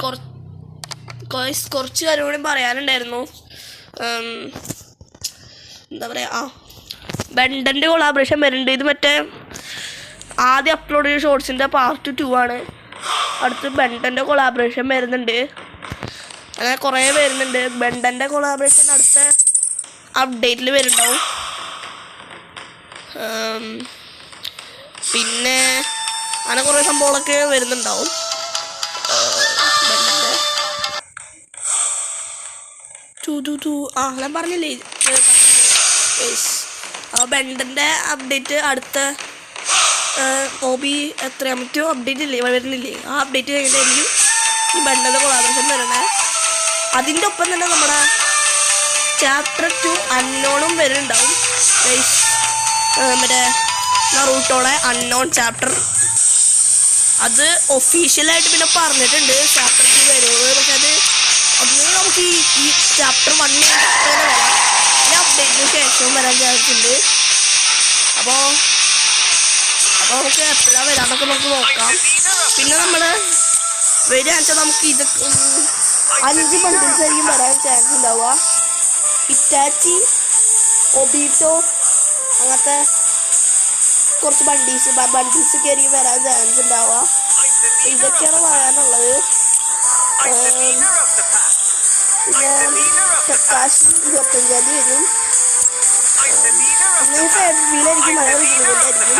കുറച്ച് കാര്യം കൂടി പറയാനുണ്ടായിരുന്നു. എന്താ പറയുക, ബെൻഡൻ്റെ കൊളാബറേഷൻ വരുന്നുണ്ട്. ഇത് മറ്റേ ആദ്യം അപ്ലോഡ് ചെയ്ത ഷോർട്സിൻ്റെ പാർട്ട് 2 ആണ്. അടുത്ത് ബെൻഡൻ്റെ കൊളാബറേഷൻ വരുന്നുണ്ട്. അങ്ങനെ കുറേ വരുന്നുണ്ട്. ബെൻഡൻ്റെ കൊളാബറേഷൻ അടുത്ത അപ്ഡേറ്റിൽ വരുന്നുണ്ടാവും. പിന്നെ അങ്ങനെ കുറേ സംഭവങ്ങളൊക്കെ വരുന്നുണ്ടാവും. ഞാൻ പറഞ്ഞില്ലേ, ബെൻഡൻ്റെ അപ്ഡേറ്റ് അടുത്ത ഓബി എത്രയാമറ്റോ അപ്ഡേറ്റ് ഇല്ലേ വരുന്നില്ലേ, ആ അപ്ഡേറ്റ് കഴിഞ്ഞിട്ടായിരിക്കും ഈ ബെൻഡൻ്റെ കൊളാബറേഷൻ വരണേ. അതിൻ്റെ ഒപ്പം തന്നെ നമ്മുടെ ചാപ്റ്റർ 2 അൺനോണും വരുന്നുണ്ടാവും. മറ്റേ നറൂട്ടോയുടെ അൺനോൺ ചാപ്റ്റർ അത് ഒഫീഷ്യലായിട്ട് പിന്നെ പറഞ്ഞിട്ടുണ്ട് ചാപ്റ്റർ 2 വരുന്നത്. പക്ഷെ അത് നമുക്ക് ഈ ചാപ്റ്റർ 1 അങ്ങനെ വരാം. ഈ അപ്ഡേറ്റിന് ശേഷവും വരാൻ ചാൻസ് ഉണ്ട്. അപ്പോൾ നമുക്ക് എപ്പോഴാണ് വരാമെന്നൊക്കെ നമുക്ക് നോക്കാം. പിന്നെ നമ്മൾ വരികയാണെന്ന് വെച്ചാൽ നമുക്ക് ഇത് 5 ബണ്ടിൽസ് ആയിരിക്കും വരാൻ ചാൻസ് ഉണ്ടാവുക. ഇറ്റാച്ചി, ഒബീറ്റോ, അങ്ങനത്തെ കുറച്ച് ബണ്ടിൽസ് കയറി വരാൻ ചാൻസ് ഉണ്ടാവുക. ഇതൊക്കെയാണ് പറയാനുള്ളത്. പിന്നെ കാശ് 25-ാം തീയതി വരും. ഫെബ്രുവരിയിലായിരിക്കും മഴ വരുന്നതായിരിക്കും.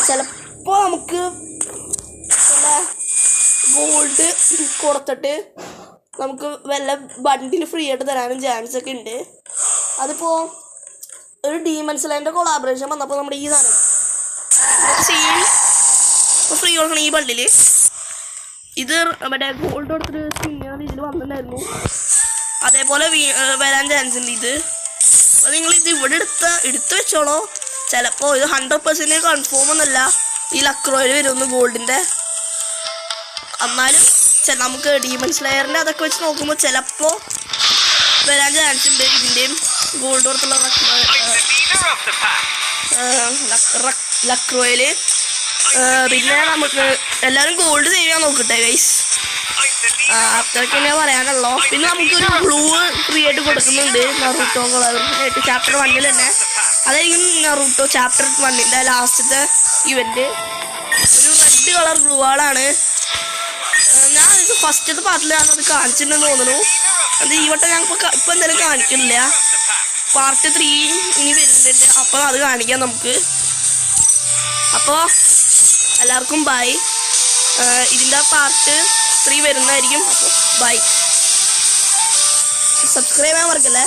ചിലപ്പോൾ നമുക്ക് ഗോൾഡ് കൊടുത്തിട്ട് നമുക്ക് വല്ല ബണ്ടിൽ ഫ്രീ ആയിട്ട് തരാനും ചാൻസ് ഒക്കെ ഉണ്ട്. അതിപ്പോൾ ഒരു ഡീമൺ സ്ലെയറിൻ്റെ കൊളാബറേഷൻ വന്നപ്പോൾ നമ്മുടെ ഈ സാധനം ഫ്രീ കൊടുക്കണം. ഈ ബണ്ടിൽ ഇത് മറ്റേ ഗോൾഡ് കൊടുത്തിട്ട് സ്കിന്നാണ് ഇതിൽ വന്നിട്ടുണ്ടായിരുന്നു. അതേപോലെ വരാൻ ചാൻസ് ഉണ്ട് ഇത്. അപ്പോൾ നിങ്ങളിത് ഇവിടെ എടുത്ത് വെച്ചോളോ. ചിലപ്പോൾ ഇത് 100% കൺഫേം ഒന്നുമല്ല ഈ ലക്രോയിൽ വരുന്നു ഗോൾഡിൻ്റെ. എന്നാലും നമുക്ക് ഡീമൺ സ്ലെയറിൻ്റെ അതൊക്കെ വെച്ച് നോക്കുമ്പോൾ ചിലപ്പോൾ വരാൻ ചാൻസ് ഉണ്ട് ഇതിൻ്റെയും ഗോൾഡ് കൊടുത്തുള്ള ലക്രോയിൽ. പിന്നെ നമുക്ക് എല്ലാവരും ഗോൾഡ് സേവ് ചെയ്യാൻ നോക്കട്ടെ ഗൈസ്. അത്രയ്ക്ക് തന്നെ പറയാനുള്ളൂ. പിന്നെ നമുക്കൊരു ബ്ലൂ ഫ്രീ ആയിട്ട് കൊടുക്കുന്നുണ്ട് നറൂട്ടോ കൊളാബറേഷൻ ചാപ്റ്റർ 1 തന്നെ. അതായിരിക്കും നറൂട്ടോ ചാപ്റ്റർ 1 ലാസ്റ്റത്തെ ഇവന്റ്. ഒരു റെഡ് കളർ ബ്ലൂ ആളാണ്. ഞാൻ ഇത് ഫസ്റ്റത്തെ പാർട്ടിൽ ഞാനത് കാണിച്ചിട്ടുണ്ടെന്ന് തോന്നുന്നു. അത് ഈ വട്ടം ഞാൻ ഇപ്പം എന്തായാലും കാണിക്കുന്നില്ല. പാർട്ട് 3 ഇനി വരുന്നുണ്ട്. അപ്പോൾ അത് കാണിക്കാം നമുക്ക്. അപ്പോൾ എല്ലാവർക്കും ബൈ. ഇതിൻ്റെ പാർട്ട് 3 വരുന്നതായിരിക്കും. അപ്പോൾ ബൈ. സബ്സ്ക്രൈബ് ചെയ്യാൻ മറക്കല്ലേ.